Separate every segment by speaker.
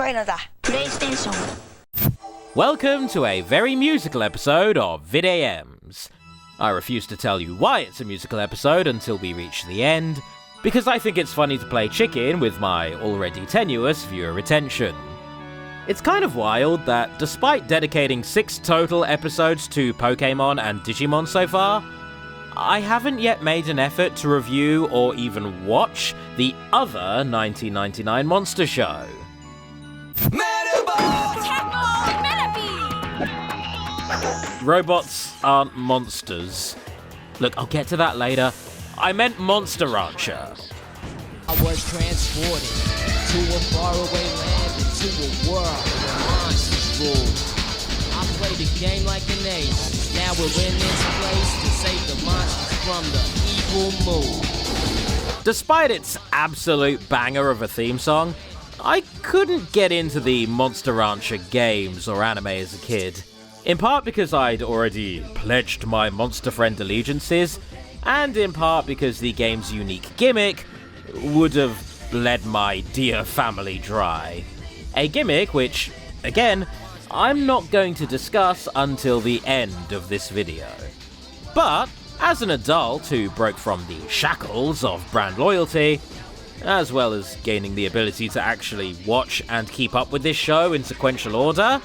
Speaker 1: ごいのだ。PlayStation.
Speaker 2: Welcome to a very musical episode of VidAMs. I refuse to tell you why it's a musical episode until we reach the end, because I think it's funny to play chicken with my already tenuous viewer retention. It's kind of wild that despite dedicating 6 total episodes to Pokémon and Digimon so far, I haven't yet made an effort to review or even watch the other 1999 monster show. Robots aren't monsters. Look, I'll get to that later. I meant Monster Rancher.
Speaker 3: I was transported to a faraway land, into a world where monsters rule. I played the game like an ace. Now we're in this place to save the monsters from the evil moon.
Speaker 2: Despite its absolute banger of a theme song, I couldn't get into the Monster Rancher games or anime as a kid. In part because I'd already pledged my monster friend allegiances, and in part because the game's unique gimmick would have bled my dear family dry. A gimmick which, again, I'm not going to discuss until the end of this video. But, as an adult who broke from the shackles of brand loyalty, as well as gaining the ability to actually watch and keep up with this show in sequential order,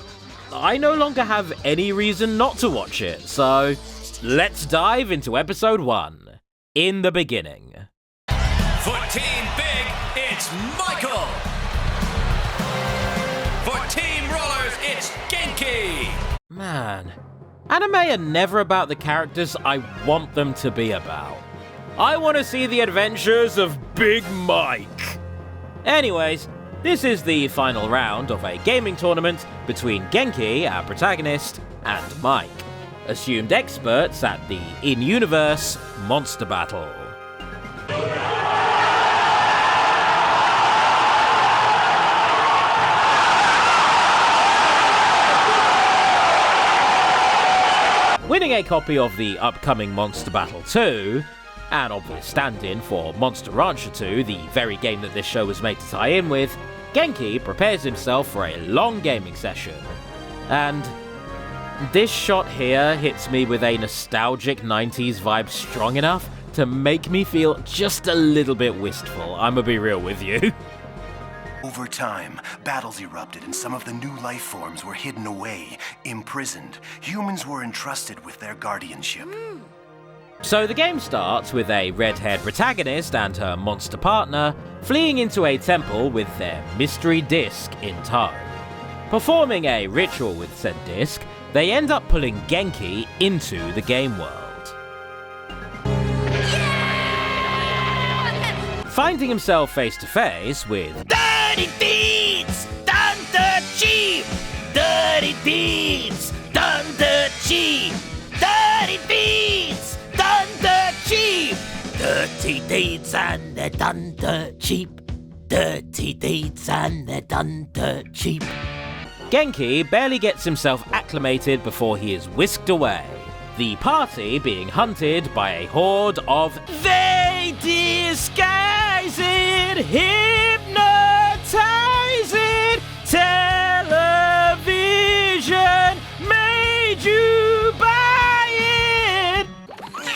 Speaker 2: I no longer have any reason not to watch it, so let's dive into episode 1, In the Beginning.
Speaker 4: For Team Big, it's Michael! For Team Rollers, it's Genki!
Speaker 2: Man, anime are never about the characters I want them to be about. I want to see the adventures of Big Mike! Anyways, this is the final round of a gaming tournament between Genki, our protagonist, and Mike, assumed experts at the in-universe monster battle. Winning a copy of the upcoming Monster Battle 2, an obvious stand-in for Monster Rancher 2, the very game that this show was made to tie in with, Genki prepares himself for a long gaming session. And this shot here hits me with a nostalgic 90s vibe strong enough to make me feel just a little bit wistful, I'ma be real with you.
Speaker 5: Over time, battles erupted and some of the new life forms were hidden away, imprisoned. Humans were entrusted with their guardianship.
Speaker 2: So the game starts with a red-haired protagonist and her monster partner fleeing into a temple with their mystery disc in tow. Performing a ritual with said disc, they end up pulling Genki into the game world. Finding himself face-to-face with Dirty Deeds! Done dirt cheap! Dirty Deeds! Done dirt cheap! Dirty Deeds! Done dirt cheap! Dirty deeds and they're done dirt cheap. Dirty deeds and they're done dirt cheap. Genki barely gets himself acclimated before he is whisked away, the party being hunted by a horde of they disguise it, hypnotize it, television made you buy it.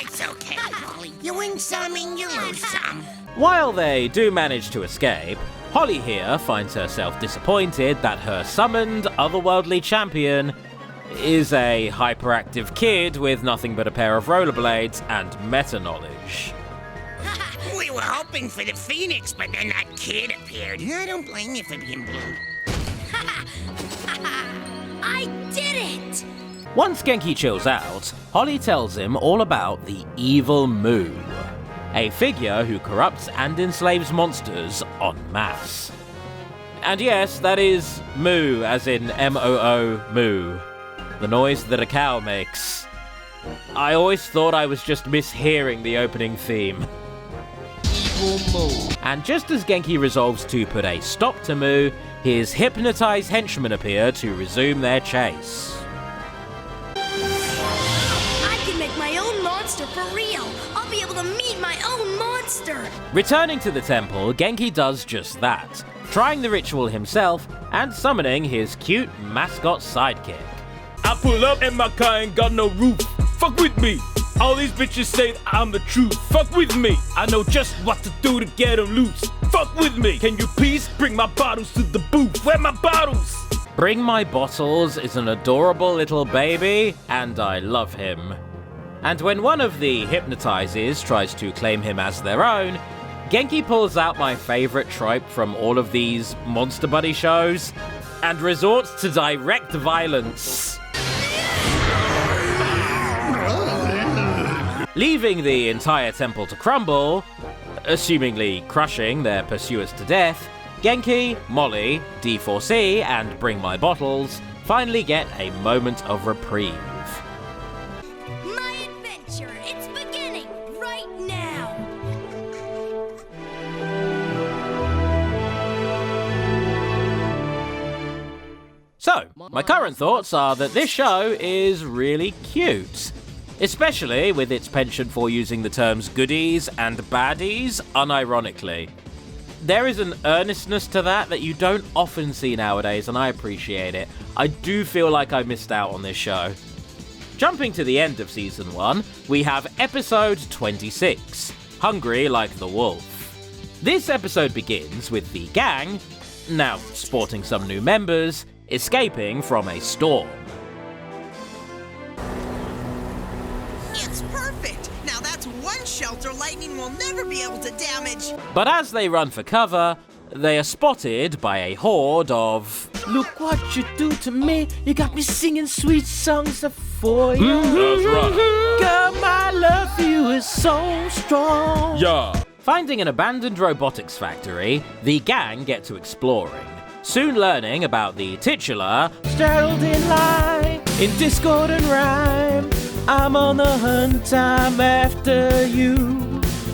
Speaker 6: It's okay, Holly. You win some and you lose some.
Speaker 2: While they do manage to escape, Holly here finds herself disappointed that her summoned otherworldly champion is a hyperactive kid with nothing but a pair of rollerblades and meta-knowledge.
Speaker 6: We were hoping for the Phoenix, but then that kid appeared. I don't blame you for being blue.
Speaker 7: I did it!
Speaker 2: Once Genki chills out, Holly tells him all about the evil Moo, a figure who corrupts and enslaves monsters en masse. And yes, that is moo, as in M-O-O, moo. The noise that a cow makes. I always thought I was just mishearing the opening theme.
Speaker 3: Evil moon.
Speaker 2: And just as Genki resolves to put a stop to Moo, his hypnotized henchmen appear to resume their chase.
Speaker 7: I can make make my own monster for real. I'll be able to meet my own monster.
Speaker 2: Returning to the temple, Genki does just that, trying the ritual himself and summoning his cute mascot sidekick.
Speaker 1: I pull up and my car ain't got no roof. Fuck with me. All these bitches say I'm the truth. Fuck with me. I know just what to do to get them loose. Fuck with me. Can you please bring my bottles to the booth? Where my bottles?
Speaker 2: Bring My Bottles is an adorable little baby, and I love him. And when one of the hypnotizers tries to claim him as their own, Genki pulls out my favorite trope from all of these Monster Buddy shows and resorts to direct violence. Leaving the entire temple to crumble, assumingly crushing their pursuers to death, Genki, Molly, D4C, and Bring My Bottles finally get a moment of reprieve.
Speaker 7: My adventure, it's beginning right now.
Speaker 2: So, my current thoughts are that this show is really cute. Especially with its penchant for using the terms goodies and baddies unironically. There is an earnestness to that you don't often see nowadays, and I appreciate it. I do feel like I missed out on this show. Jumping to the end of Season 1, we have episode 26, Hungry Like the Wolf. This episode begins with the gang, now sporting some new members, escaping from a storm.
Speaker 8: It's perfect! Now that's one shelter lightning will never be able to damage.
Speaker 2: But as they run for cover, they are spotted by a horde of...
Speaker 9: Look what you do to me. You got me singing sweet songs for you.
Speaker 1: That's right.
Speaker 9: Girl, my love for you is so strong.
Speaker 1: Yeah.
Speaker 2: Finding an abandoned robotics factory, the gang get to exploring, soon learning about the titular
Speaker 9: Startled in line, in discord and rhyme. I'm on the hunt, I'm after you.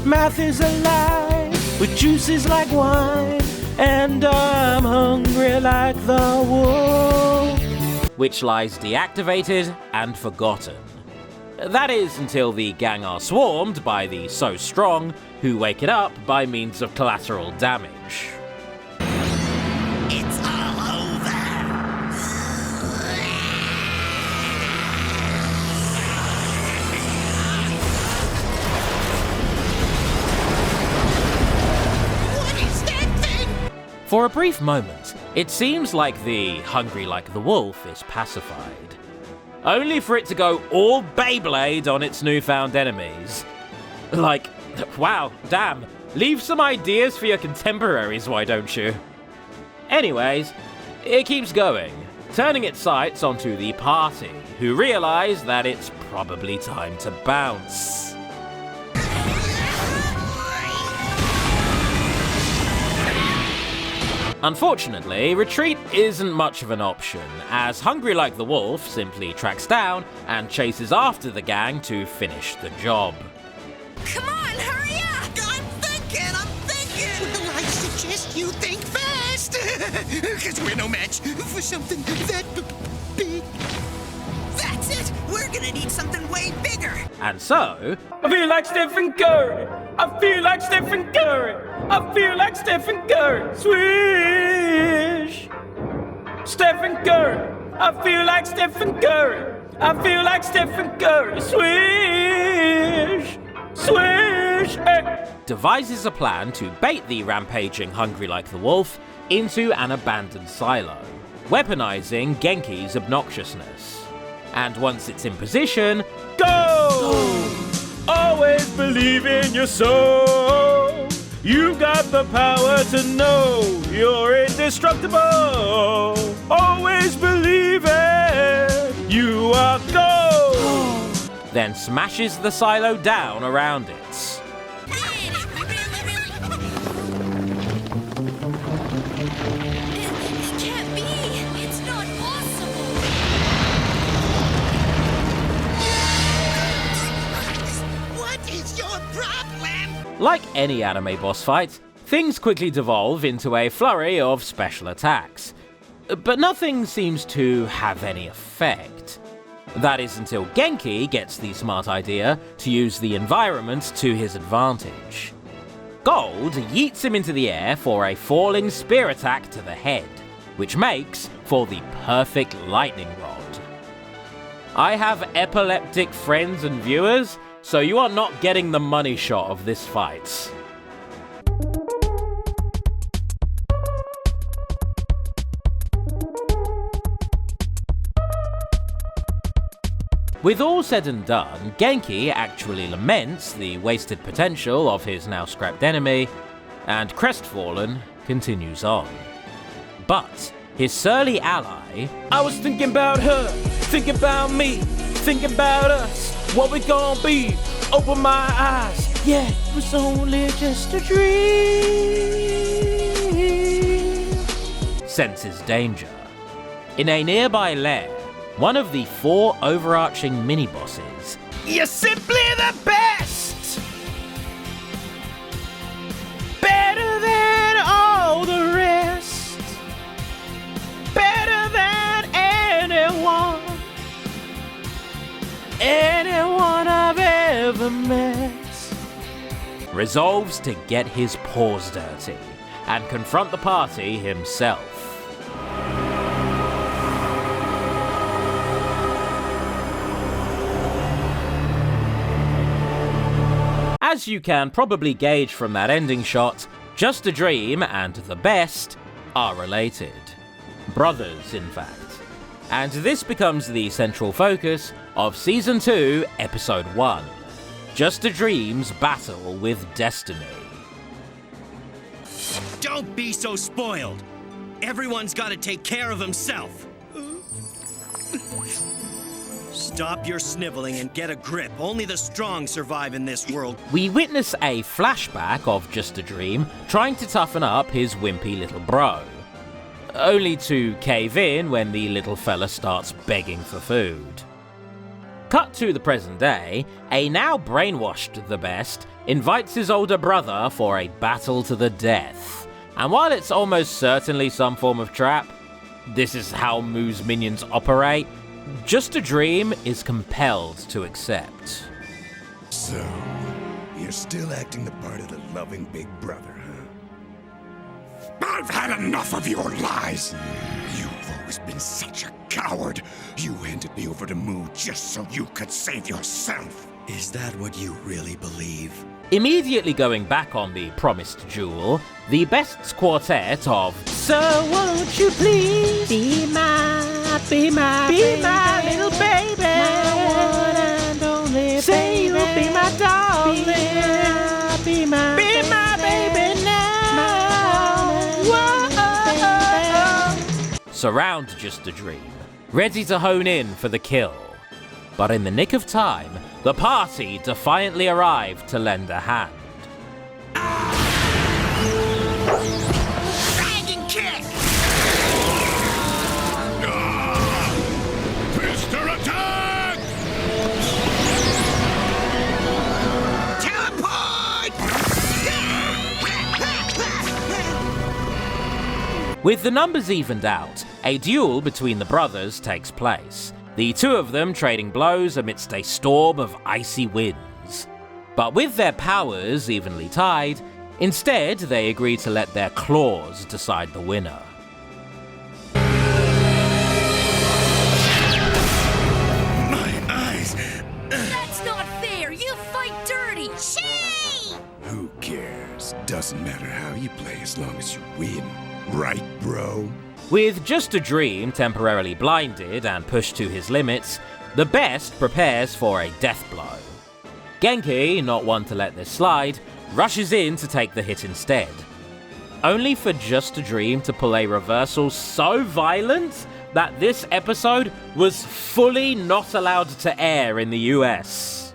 Speaker 9: Math is a lie, with juices like wine. And I'm hungry like the wolf.
Speaker 2: which lies deactivated and forgotten. That is until the gang are swarmed by the So Strong, who wake it up by means of collateral damage.
Speaker 6: It's all over. What is that thing?
Speaker 2: For a brief moment, it seems like the Hungry Like the Wolf is pacified. Only for it to go all Beyblade on its newfound enemies. Like, wow, damn, leave some ideas for your contemporaries, why don't you? Anyways, it keeps going, turning its sights onto the party, who realize that it's probably time to bounce. Unfortunately, retreat isn't much of an option, as Hungry Like the Wolf simply tracks down and chases after the gang to finish the job.
Speaker 7: Come on, hurry up!
Speaker 6: I'm thinking. Well, I suggest you think fast. Because we're no match for something that big.
Speaker 8: That's it! We're gonna need something way bigger!
Speaker 2: And so,
Speaker 1: I feel like Stephen Curry. I feel like Stephen Curry. I feel like Stephen Curry. Swish. Stephen Curry. I feel like Stephen Curry. I feel like Stephen Curry. Swish. Swish. Hey.
Speaker 2: devises a plan to bait the rampaging Hungry Like the Wolf into an abandoned silo, weaponizing Genki's obnoxiousness. And once it's in position,
Speaker 1: Go! Always believe in your soul. You've got the power to know you're indestructible. Always believe it. You are gold.
Speaker 2: then smashes the silo down around it.
Speaker 7: It can't be! It's not possible!
Speaker 6: What is your problem?
Speaker 2: Like any anime boss fight, things quickly devolve into a flurry of special attacks. But nothing seems to have any effect. That is until Genki gets the smart idea to use the environment to his advantage. Gold yeets him into the air for a falling spear attack to the head, which makes for the perfect lightning rod. I have epileptic friends and viewers, so you are not getting the money shot of this fight. With all said and done, Genki actually laments the wasted potential of his now scrapped enemy, and crestfallen, continues on. But his surly ally...
Speaker 9: I was thinking about her, thinking about me, thinking about us, what we gonna be. Open my eyes, yeah, it was only just a dream.
Speaker 2: senses danger. In a nearby lair, one of the 4 overarching mini-bosses...
Speaker 9: You're simply the best! Better than all the rest. Better than anyone. Anyone I've ever met.
Speaker 2: resolves to get his paws dirty and confront the party himself. As you can probably gauge from that ending shot, Just a Dream and The Best are related. Brothers, in fact. And this becomes the central focus of Season 2, Episode 1, Just a Dream's Battle with Destiny.
Speaker 10: Don't be so spoiled! Everyone's gotta take care of himself! Stop your sniveling and get a grip. Only the strong survive in this world.
Speaker 2: We witness a flashback of Just a Dream trying to toughen up his wimpy little bro, only to cave in when the little fella starts begging for food. Cut to the present day, a now brainwashed The Best invites his older brother for a battle to the death. And while it's almost certainly some form of trap, this is how Moo's minions operate, Just a Dream is compelled to accept.
Speaker 11: So, you're still acting the part of the loving big brother, huh? I've had enough of your lies! You've always been such a coward! You handed me over to Moo just so you could save yourself!
Speaker 10: Is that what you really believe?
Speaker 2: Immediately going back on the promised duel, the Best's quartet of
Speaker 9: So won't you please be my little baby, my one and only say baby. You'll be my darling, be my baby now.
Speaker 2: surround Just a Dream, ready to hone in for the kill. But in the nick of time, the party defiantly arrived to lend a hand.
Speaker 6: Dragon kick!
Speaker 11: Twister attack!
Speaker 6: Teleport!
Speaker 2: With the numbers evened out, a duel between the brothers takes place, the two of them trading blows amidst a storm of icy winds. But with their powers evenly tied, instead they agree to let their claws decide the winner.
Speaker 11: My eyes!
Speaker 7: That's not fair! You fight dirty! Shame!
Speaker 11: Who cares? Doesn't matter how you play as long as you win. Right, bro?
Speaker 2: With Just a Dream temporarily blinded and pushed to his limits, the Best prepares for a death blow. Genki, not one to let this slide, rushes in to take the hit instead, only for Just a Dream to pull a reversal so violent that this episode was fully not allowed to air in the US.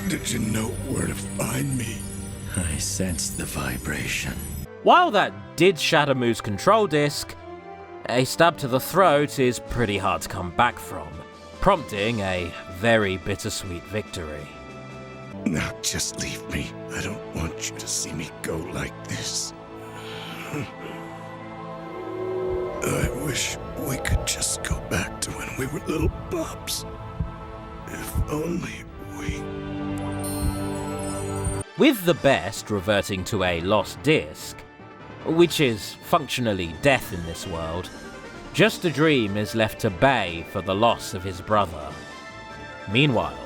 Speaker 11: Did you know where to find me?
Speaker 10: I sensed the vibration.
Speaker 2: While that did shatter Moo's control disc, a stab to the throat is pretty hard to come back from, prompting a very bittersweet victory.
Speaker 11: Now just leave me. I don't want you to see me go like this. I wish we could just go back to when we were little pups. If only we...
Speaker 2: With the best reverting to a lost disc, which is functionally death in this world, Just a Dream is left to bay for the loss of his brother. Meanwhile,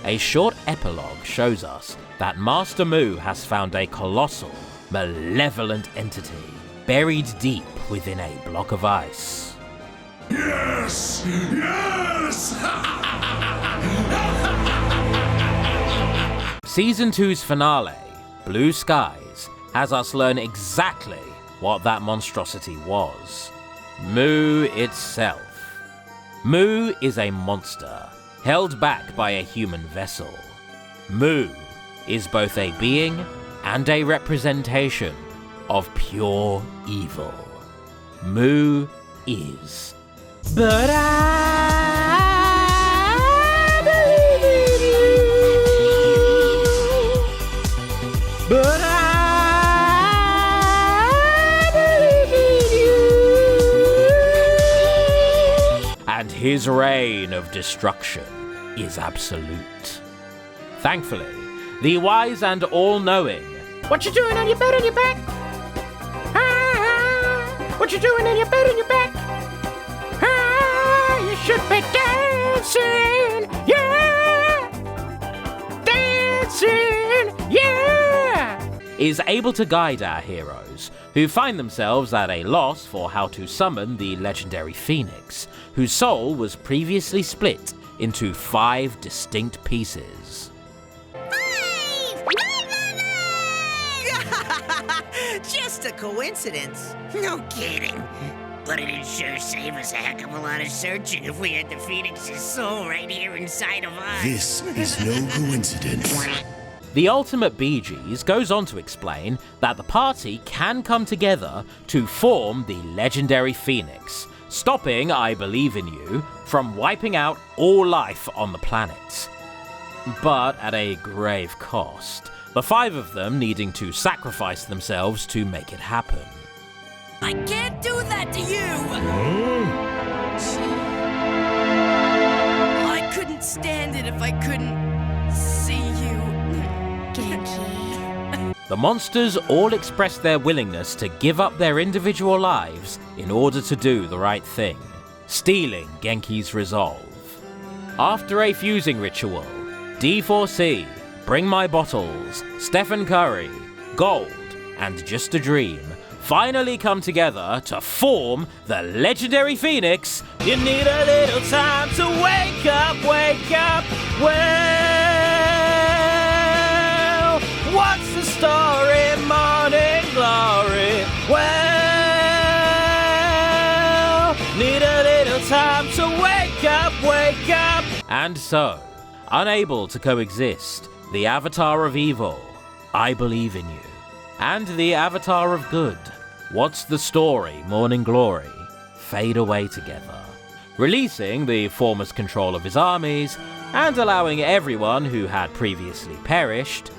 Speaker 2: a short epilogue shows us that Master Mu has found a colossal, malevolent entity buried deep within a block of ice.
Speaker 11: Yes! Yes!
Speaker 2: Season 2's finale, Blue Skies, has us learn exactly what that monstrosity was. Mu itself. Mu is a monster, held back by a human vessel. Mu is both a being and a representation of pure evil. Mu is.
Speaker 9: But I believe in you. But I believe in you.
Speaker 2: And his reign of destruction is absolute. Thankfully, the wise and all-knowing
Speaker 9: What you doing on your bed on your back? What you doing on your bed on your back? You should be dancing, yeah! Dancing, yeah!
Speaker 2: is able to guide our heroes, who find themselves at a loss for how to summon the legendary Phoenix, whose soul was previously split into 5 distinct pieces.
Speaker 8: Just a coincidence.
Speaker 6: No kidding. But it'd sure save us a heck of a lot of searching if we had the Phoenix's soul right here inside of us.
Speaker 5: This is no coincidence.
Speaker 2: The Ultimate Bee Gees goes on to explain that the party can come together to form the legendary Phoenix, stopping I Believe in You from wiping out all life on the planet. But at a grave cost, the 5 of them needing to sacrifice themselves to make it happen.
Speaker 8: I can't do that to you! I couldn't stand it if I couldn't see you.
Speaker 7: Genki.
Speaker 2: The monsters all express their willingness to give up their individual lives in order to do the right thing, stealing Genki's resolve. After a fusing ritual, D4C, Bring My Bottles, Stephen Curry, Gold, and Just a Dream finally come together to form the legendary Phoenix.
Speaker 9: You need a little time to wake up, wake up. Well, what's the story, Morning Glory? Well, need a little time to wake up, wake up.
Speaker 2: And so, unable to coexist, the Avatar of Evil, I Believe in You, and the Avatar of Good, What's the Story, Morning Glory, fade away together, releasing the former's control of his armies and allowing everyone who had previously perished,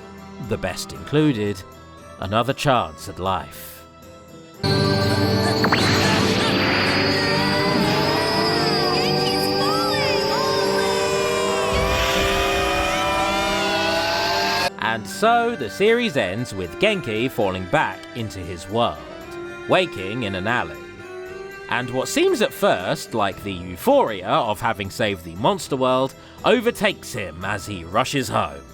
Speaker 2: the best included, another chance at life. And so the series ends with Genki falling back into his world, waking in an alley. And what seems at first like the euphoria of having saved the monster world overtakes him as he rushes home.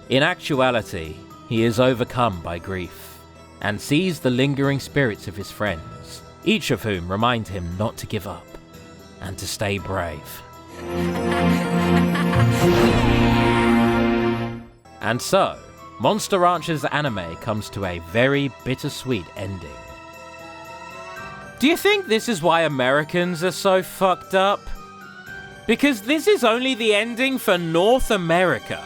Speaker 2: In actuality, he is overcome by grief, and sees the lingering spirits of his friends, each of whom remind him not to give up, and to stay brave. And so, Monster Rancher's anime comes to a very bittersweet ending. Do you think this is why Americans are so fucked up? Because this is only the ending for North America.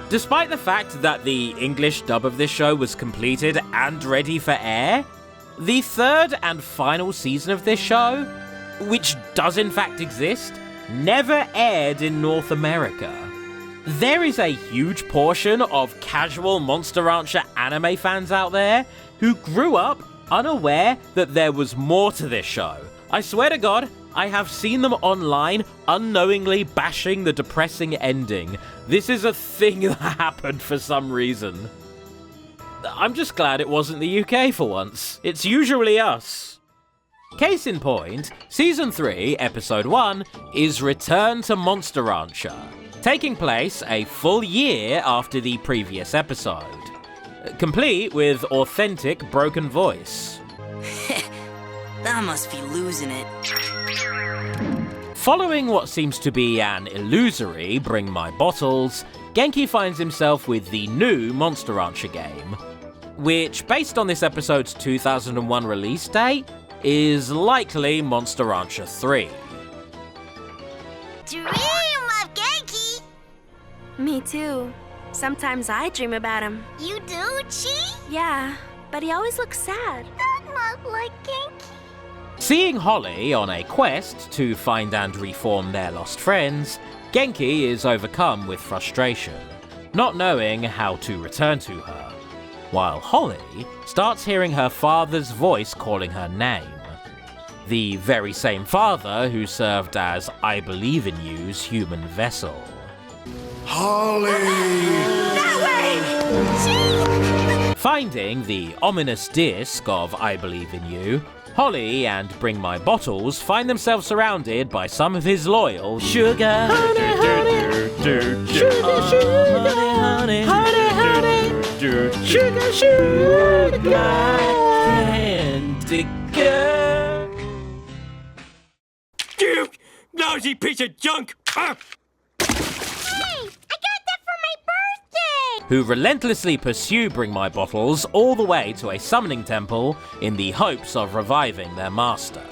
Speaker 2: Despite the fact that the English dub of this show was completed and ready for air, the third and final season of this show, which does in fact exist, never aired in North America. There is a huge portion of casual Monster Rancher anime fans out there who grew up unaware that there was more to this show. I swear to God, I have seen them online unknowingly bashing the depressing ending. This is a thing that happened for some reason. I'm just glad it wasn't the UK for once. It's usually us. Case in point, Season 3, Episode 1 is Return to Monster Rancher, taking place a full year after the previous episode, complete with authentic broken voice.
Speaker 12: That must be losing it.
Speaker 2: Following what seems to be an illusory Bring My Bottles, Genki finds himself with the new Monster Rancher game, which, based on this episode's 2001 release date, is likely Monster Rancher 3.
Speaker 7: Dream of Genki!
Speaker 13: Me too. Sometimes I dream about him.
Speaker 7: You do, Chi?
Speaker 13: Yeah, but he always looks sad.
Speaker 7: Not like Genki.
Speaker 2: Seeing Holly on a quest to find and reform their lost friends, Genki is overcome with frustration, not knowing how to return to her, while Holly starts hearing her father's voice calling her name. The very same father who served as I Believe in You's human vessel.
Speaker 11: Holly!
Speaker 7: That way!
Speaker 2: Finding the ominous disc of I Believe in You, Holly and Bring My Bottles find themselves surrounded by some of his loyal sugar,
Speaker 9: Honey, sugar,
Speaker 2: candy girl.
Speaker 1: You lousy piece of junk! Ah!
Speaker 2: Who relentlessly pursue Bring My Bottles all the way to a summoning temple in the hopes of reviving their master.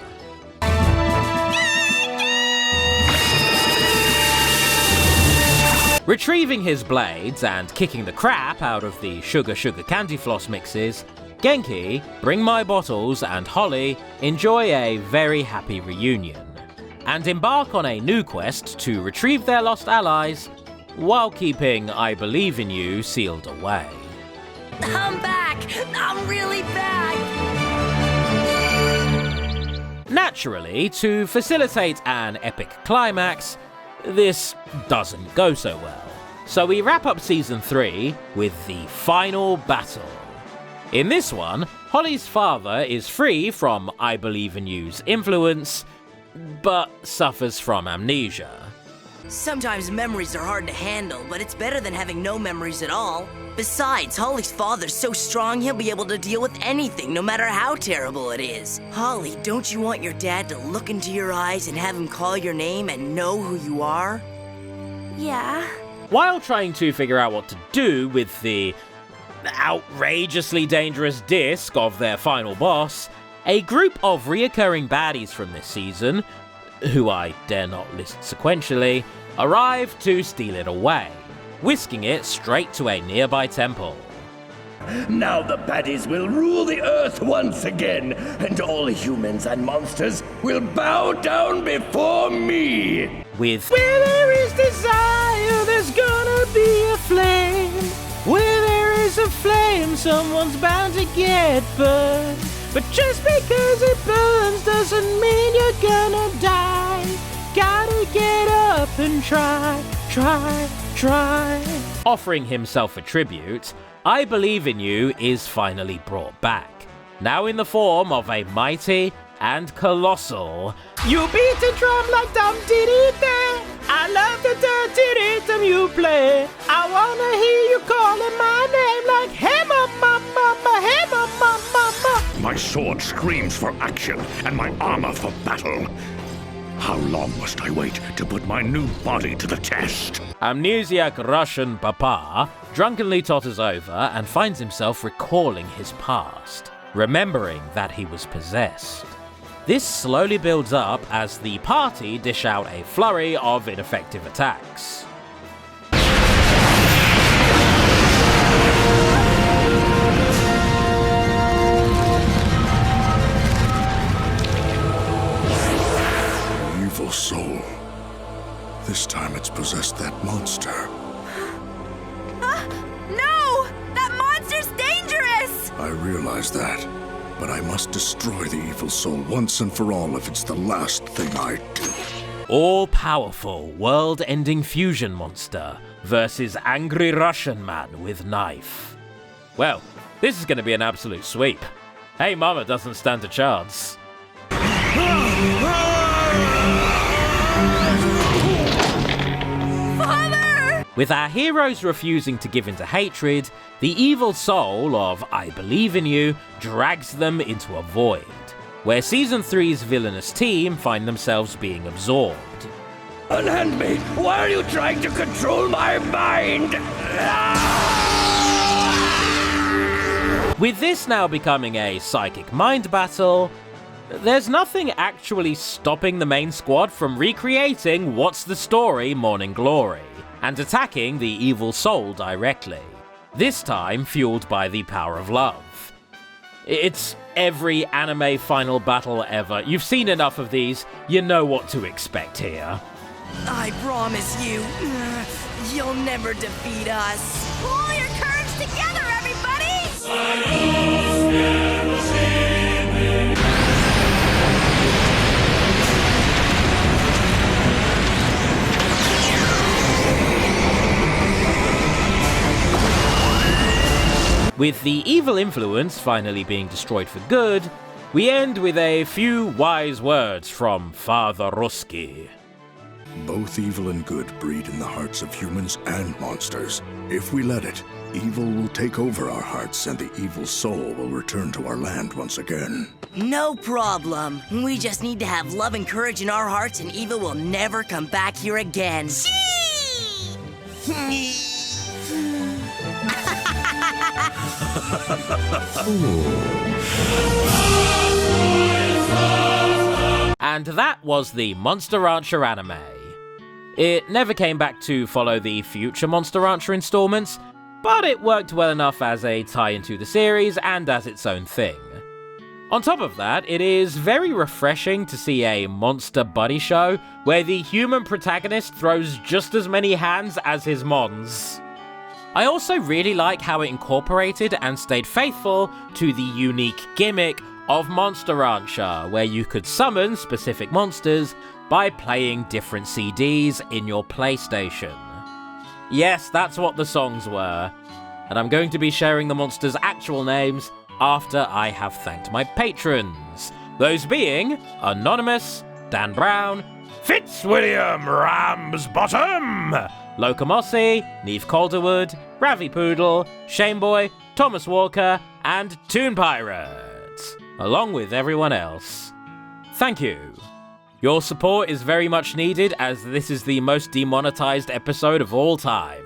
Speaker 2: Retrieving his blades and kicking the crap out of the Sugar Candy Floss mixes, Genki, Bring My Bottles, and Holly enjoy a very happy reunion, and embark on a new quest to retrieve their lost allies, while keeping I Believe in You sealed away.
Speaker 12: I'm back! I'm really back!
Speaker 2: Naturally, to facilitate an epic climax, this doesn't go so well. So we wrap up Season 3 with the final battle. In this one, Holly's father is free from I Believe in You's influence, but suffers from amnesia.
Speaker 12: Sometimes memories are hard to handle, but it's better than having no memories at all. Besides, Holly's father's so strong he'll be able to deal with anything, no matter how terrible it is. Holly, don't you want your dad to look into your eyes and have him call your name and know who you are?
Speaker 13: Yeah.
Speaker 2: While trying to figure out what to do with the outrageously dangerous disc of their final boss, a group of reoccurring baddies from this season, who I dare not list sequentially, arrive to steal it away, whisking it straight to a nearby temple.
Speaker 14: Now the baddies will rule the earth once again, and all humans and monsters will bow down before me!
Speaker 2: With
Speaker 9: where there is desire, there's gonna be a flame. Where there is a flame, someone's bound to get burned. But just because it burns doesn't mean you're gonna die. Gotta get up and try.
Speaker 2: Offering himself a tribute, I Believe in You is finally brought back, now in the form of a mighty and colossal.
Speaker 9: You beat the drum like dum diddy da. I love the dirty rhythm you play. I wanna hear you calling my name like hey mama, hey mama.
Speaker 11: My sword screams for action, and my armor for battle. How long must I wait to put my new body to the test?
Speaker 2: Amnesiac Russian Papa drunkenly totters over and finds himself recalling his past, remembering that he was possessed. This slowly builds up as the party dish out a flurry of ineffective attacks.
Speaker 11: Evil soul. This time it's possessed that monster.
Speaker 13: No! That monster's dangerous!
Speaker 11: I realize that, but I must destroy the evil soul once and for all if it's the last thing I do.
Speaker 2: All-powerful, world-ending fusion monster versus angry Russian man with knife. Well, this is going to be an absolute sweep. Hey Mama doesn't stand a chance.
Speaker 13: Father!
Speaker 2: With our heroes refusing to give in to hatred, the evil soul of I Believe in You drags them into a void, where Season 3's villainous team find themselves being absorbed.
Speaker 14: Unhand me! Why are you trying to control my mind?
Speaker 2: With this now becoming a psychic mind battle, there's nothing actually stopping the main squad from recreating What's the Story Morning Glory and attacking the evil soul directly, this time fueled by the power of love. It's every anime final battle ever. You've seen enough of these, you know what to expect here.
Speaker 12: I promise you, you'll never defeat us.
Speaker 13: Pull your courage together, everybody!
Speaker 2: With the evil influence finally being destroyed for good, we end with a few wise words from Father Ruski.
Speaker 11: Both evil and good breed in the hearts of humans and monsters. If we let it, evil will take over our hearts and the evil soul will return to our land once again.
Speaker 12: No problem. We just need to have love and courage in our hearts and evil will never come back here again.
Speaker 2: And that was the Monster Rancher anime. It never came back to follow the future Monster Rancher installments, but it worked well enough as a tie-in to the series and as its own thing. On top of that, it is very refreshing to see a monster buddy show where the human protagonist throws just as many hands as his mons. I also really like how it incorporated and stayed faithful to the unique gimmick of Monster Rancher, where you could summon specific monsters by playing different CDs in your PlayStation. Yes, that's what the songs were, and I'm going to be sharing the monsters' actual names after I have thanked my patrons, those being Anonymous, Dan Brown, Fitzwilliam Ramsbottom, Locomossi, Neve Calderwood, Ravi Poodle, Shameboy, Thomas Walker, and Toon Pirate, along with everyone else. Thank you. Your support is very much needed as this is the most demonetized episode of all time.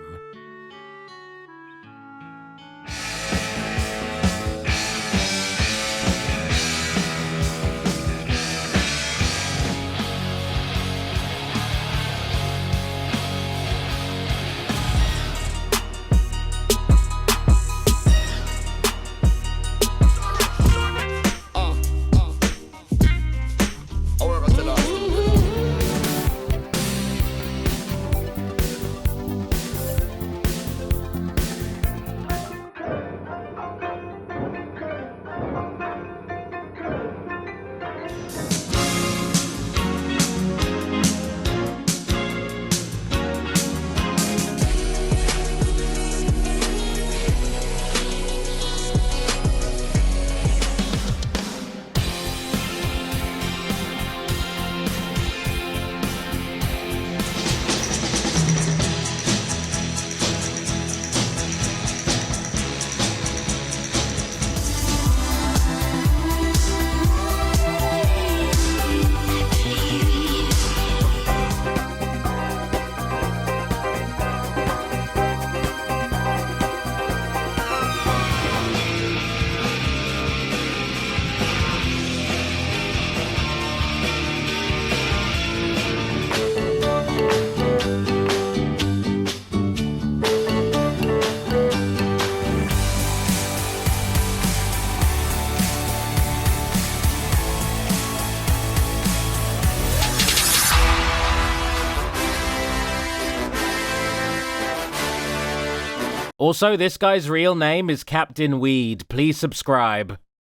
Speaker 2: Also, this guy's real name is Captain Weed. Please subscribe.